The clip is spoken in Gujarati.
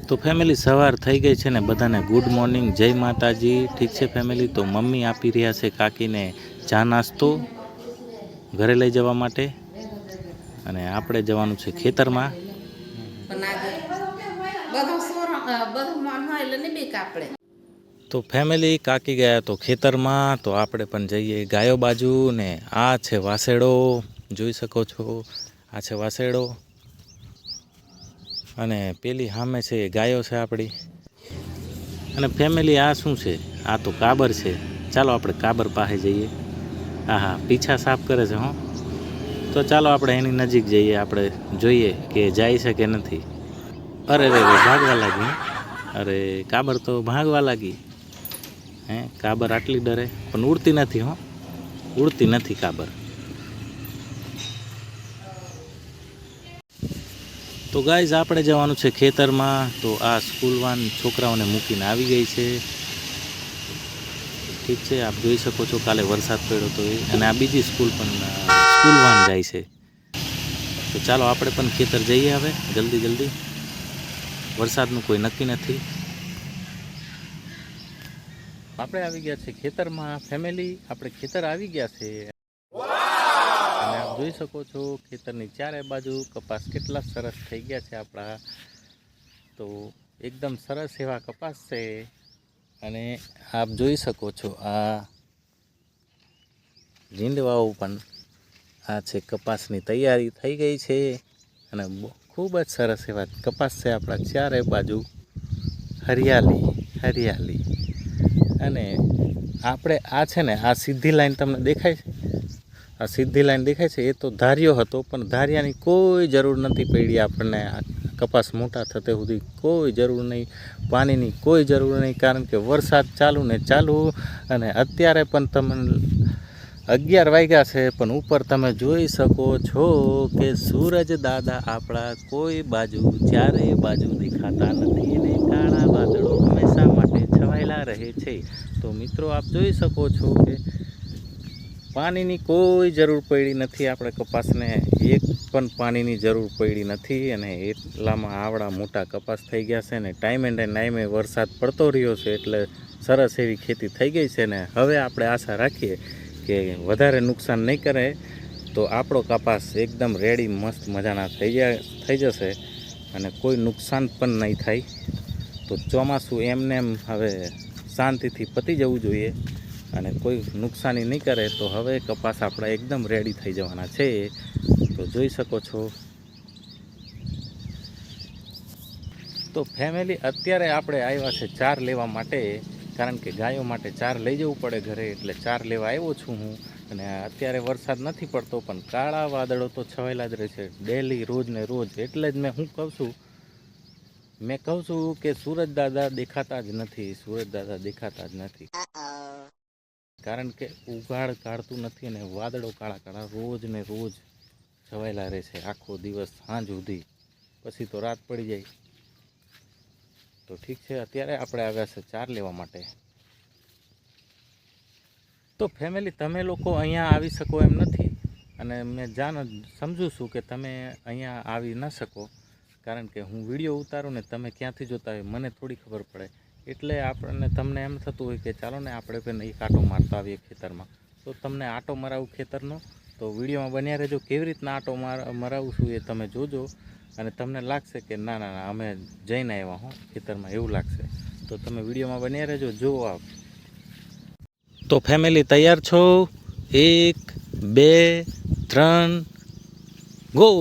તો ફેમિલી સવાર થઈ ગઈ છે ને બધાને ગુડ મોર્નિંગ, જય માતાજી. ઠીક છે ફેમિલી, તો મમ્મી આપી રહ્યા છે કાકીને ચા નાસ્તો ઘરે લઈ જવા માટે અને આપણે જવાનું છે ખેતરમાં. તો ફેમિલી કાકી ગયા તો ખેતરમાં, તો આપણે પણ જઈએ ગાયો બાજુ. ને આ છે વાસેડો, જોઈ શકો છો, આ છે વાસેડો અને પેલી સામે છે ગાયો છે આપણી. અને ફેમિલી આ શું છે? આ તો કાબર છે. ચાલો આપણે કાબર પાસે જઈએ. હા, પીછા સાફ કરે છે. તો ચાલો આપણે એની નજીક જઈએ, આપણે જોઈએ કે જાય છે કે નથી. અરે રે ભાગવા લાગી. અરે કાબર તો ભાગવા લાગી. કાબર આટલી ડરે પણ ઉડતી નથી. ઉડતી નથી કાબર. તો ગાઈઝ આપણે જવાનું છે ખેતરમાં. તો આ સ્કૂલ વાન છોકરાઓને મૂકીને આવી ગઈ છે. ઠીક છે, આપ જોઈ શકો છો કાલે વરસાદ પડ્યો તો એ. અને આ બીજી સ્કૂલ વાન જાય છે. તો ચાલો આપણે પણ ખેતર જઈએ હવે જલ્દી. વરસાદનું કોઈ નક્કી નથી. આપણે આવી ગયા છે ખેતરમાં ફેમિલી. આપણે ખેતર આવી ગયા છે અને આપ જોઈ શકો છો ખેતરની ચારે બાજુ કપાસ કેટલા સરસ થઈ ગયા છે આપણા. તો એકદમ સરસ એવા કપાસ છે. અને આપ જોઈ શકો છો આ ઝીંડવાઓ પણ આ છે કપાસની તૈયારી થઈ ગઈ છે. અને ખૂબ જ સરસ એવા કપાસ છે આપણા ચારે બાજુ. હરિયાળી. અને આપણે આ છે ને, આ સીધી લાઈન તમને દેખાય છે, આ સીધી લાઈન દેખાય છે, એ તો ધાર્યો હતો, પણ ધાર્યાની કોઈ જરૂર નથી પડી આપણને. આ કપાસ મોટા થતે સુધી કોઈ જરૂર નહીં, પાણીની કોઈ જરૂર નહીં, કારણ કે વરસાદ ચાલુ ને ચાલુ. અને અત્યારે પણ તમે 11 વાગ્યા છે, પણ ઉપર તમે જોઈ શકો છો કે સૂરજ દાદા આપણા કોઈ બાજુ ચારે બાજુ દેખાતા નથી અને કાળા વાદળો હંમેશા માટે છવાયેલા રહે છે. તો મિત્રો આપ જોઈ શકો છો કે પાણીની કોઈ જરૂર પડી નથી આપણે કપાસને, એક પણ પાણીની જરૂર પડી નથી. અને એટલામાં આવડા મોટા કપાસ થઈ ગયા છે ને ટાઈમે ટાઈમે વરસાદ પડતો રહ્યો છે, એટલે સરસ એવી ખેતી થઈ ગઈ છે. ને હવે આપણે આશા રાખીએ કે વધારે નુકસાન નહીં કરે, તો આપણો કપાસ એકદમ રેડી મસ્ત મજાના થઈ જશે અને કોઈ નુકસાન પણ નહીં થાય. તો ચોમાસું એમને હવે શાંતિથી પતી જવું જોઈએ અને કોઈ નુકસાની નહીં કરે. તો હવે કપાસ આપણા એકદમ રેડી થઈ જવાના છે. તો જોઈ શકો છો. તો ફેમિલી અત્યારે આપણે આવ્યા છે ચાર લેવા માટે, કારણ કે ગાયો માટે ચાર લઈ જવું પડે ઘરે, એટલે ચાર લેવા આવ્યો છું હું. અને અત્યારે વરસાદ નથી પડતો, પણ કાળા વાદળો તો છવાયેલા જ રહે છે ડેલી, રોજ ને રોજ. એટલે જ મેં કહું છું કે સૂરજ દાદા દેખાતા જ નથી. કારણ કે ઉઘાડ કાઢતું નથી અને વાદળો કાળા રોજ ને રોજ છવાયેલા રહે છે આખો દિવસ સાંજ સુધી. પછી તો રાત પડી જાય. તો ઠીક છે, અત્યારે આપણે આવ્યા છે ચાર લેવા માટે. તો ફેમિલી તમે લોકો અહીંયા આવી શકો એમ નથી, અને મેં સમજું છું કે તમે અહીંયા આવી ન શકો, કારણ કે હું વિડીયો ઉતારું ને તમે ક્યાંથી જોતા હોય મને થોડી ખબર પડે. એટલે તમને એમ થતું હોય કે ચાલો ને આપણે પણ એક આંટો મારતા આવીએ ખેતરમાં. તો તમને આંટો મરાવું ખેતરનો, તો વિડીયોમાં બન્યા રહેજો. કેવી રીતના આંટો મરાવું છું એ તમે જોજો, અને તમને લાગશે કે ના અમે જઈને આવ્યા ખેતરમાં, એવું લાગશે. તો તમે વિડીયોમાં બન્યા રહેજો, જુઓ આપ. તો ફેમિલી તૈયાર છો? 1 2 3 ગો.